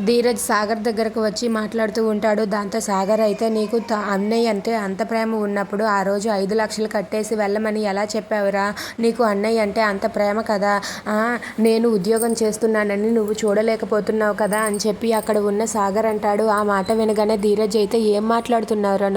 ధీరజ్ సాగర్ దగ్గరకు వచ్చి మాట్లాడుతూ ఉంటాడు. దాంతో సాగర్ అయితే నీకు అన్నయ్య అంటే అంత ప్రేమ ఉన్నప్పుడు ఆ రోజు 5 లక్షలు కట్టేసి వెళ్ళమని ఎలా చెప్పావురా? నీకు అన్నయ్య అంటే అంత ప్రేమ కదా. నేను ఉద్యోగం చేస్తున్నానని నువ్వు చూడలేకపోతున్నావు కదా అని చెప్పి అక్కడ ఉన్న సాగర్ అంటాడు. ఆ మాట వినగానే ధీరజ్ అయితే ఏం మాట్లాడుతున్నావురా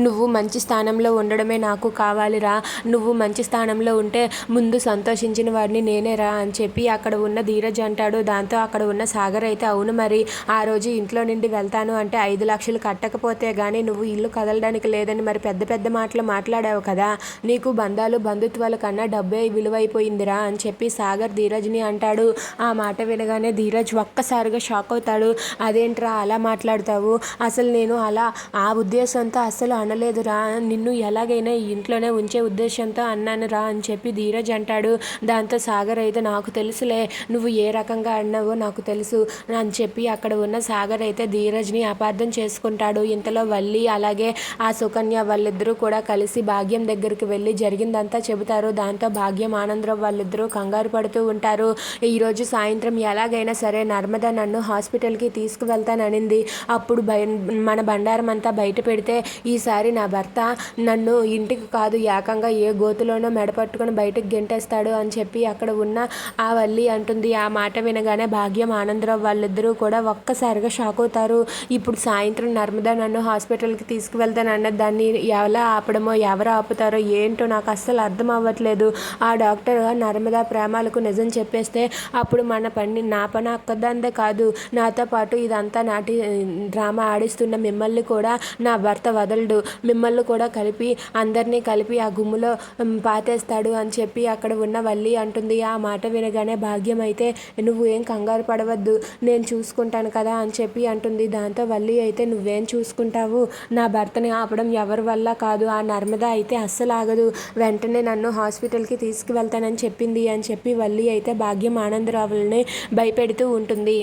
నువ్వు మంచి స్థానంలో ఉండడమే నాకు కావాలిరా. నువ్వు మంచి స్థానంలో ఉంటే ముందు సంతోషించిన వాడిని నేనేరా అని చెప్పి అక్కడ ఉన్న ధీరజ్ అంటాడు. దాంతో అక్కడ ఉన్న సాగర్ అయితే అవును మరి ఆ రోజు ఇంట్లో నుండి వెళ్తాను అంటే 5 లక్షలు కట్టకపోతే గానీ నువ్వు ఇల్లు కదలడానికి లేదని మరి పెద్ద పెద్ద మాటలు మాట్లాడావు కదా. నీకు బంధుత్వాల కన్నా డబ్బే విలువైపోయిందిరా అని చెప్పి సాగర్ ధీరజ్ని అంటాడు. ఆ మాట వినగానే ధీరజ్ ఒక్కసారిగా షాక్ అవుతాడు. అదేంట్రా అలా మాట్లాడతావు? అసలు నేను అలా ఆ ఉద్దేశంతో అస్సలు అనలేదురా. నిన్ను ఎలాగైనా ఈ ఇంట్లోనే ఉంచే ఉద్దేశంతో అన్నాను రా అని చెప్పి ధీరజ్ అంటాడు. దాంతో సాగర్ అయితే నాకు తెలుసులే నువ్వు ఏ రకంగా అన్నావో నాకు తెలుసు అని చెప్పి అక్కడ ఉన్న సాగర్ అయితే ధీరజ్ని అపార్థం చేసుకుంటాడు. ఇంతలో వల్లి అలాగే ఆ సుకన్య వాళ్ళిద్దరూ కూడా కలిసి భాగ్యం దగ్గరికి వెళ్ళి జరిగిందంతా చెబుతారు. దాంతో భాగ్యం ఆనందరావు వాళ్ళిద్దరూ కంగారు పడుతూ ఉంటారు. ఈరోజు సాయంత్రం ఎలాగైనా సరే నర్మద నన్ను హాస్పిటల్కి తీసుకువెళ్తాననింది. అప్పుడు మన బండారం అంతా బయట పెడితే ఈసారి నా భర్త నన్ను ఇంటికి కాదు ఏకంగా ఏ గోతులోనో మెడపట్టుకుని బయటకు గెంటేస్తాడు అని చెప్పి అక్కడ ఉన్న ఆ వల్లి అంటుంది. ఆ మాట వినగానే భాగ్యం ఆనందరావు వాళ్ళిద్దరూ కూడా ఒక్కసారిగా షాక్ అవుతారు. ఇప్పుడు సాయంత్రం నర్మదా నన్ను హాస్పిటల్కి తీసుకువెళ్తానన్న దాన్ని ఎలా ఆపడమో ఎవరు ఆపుతారో ఏంటో నాకు అస్సలు అర్థం అవ్వట్లేదు. ఆ డాక్టర్ నర్మదా ప్రేమాలకు నిజం చెప్పేస్తే అప్పుడు నా పని ఒక్కదాందే కాదు నాతో పాటు ఇదంతా నాటి డ్రామా ఆడిస్తున్న మిమ్మల్ని కూడా నా భర్త వదలడు. మిమ్మల్ని కూడా కలిపి అందరినీ కలిపి ఆ గుమ్ములో పాతేస్తాడు అని చెప్పి అక్కడ ఉన్న వల్లి అంటుంది. ఆ మాట వినగానే భాగ్యం అయితే నువ్వు ఏం కంగారు పడవద్దు నేను చూసుకుంటాను కదా అని చెప్పి అంటుంది. దాంతో వల్లి అయితే నువ్వేం చూసుకుంటావు? నా భర్తని ఆపడం ఎవరి వల్ల కాదు. ఆ నర్మద అయితే అస్సలు ఆగదు. వెంటనే నన్ను హాస్పిటల్కి తీసుకువెళ్తానని చెప్పింది అని చెప్పి వల్లి అయితే భాగ్యం ఆనందరావుల్ని భయపెడుతూ ఉంటుంది.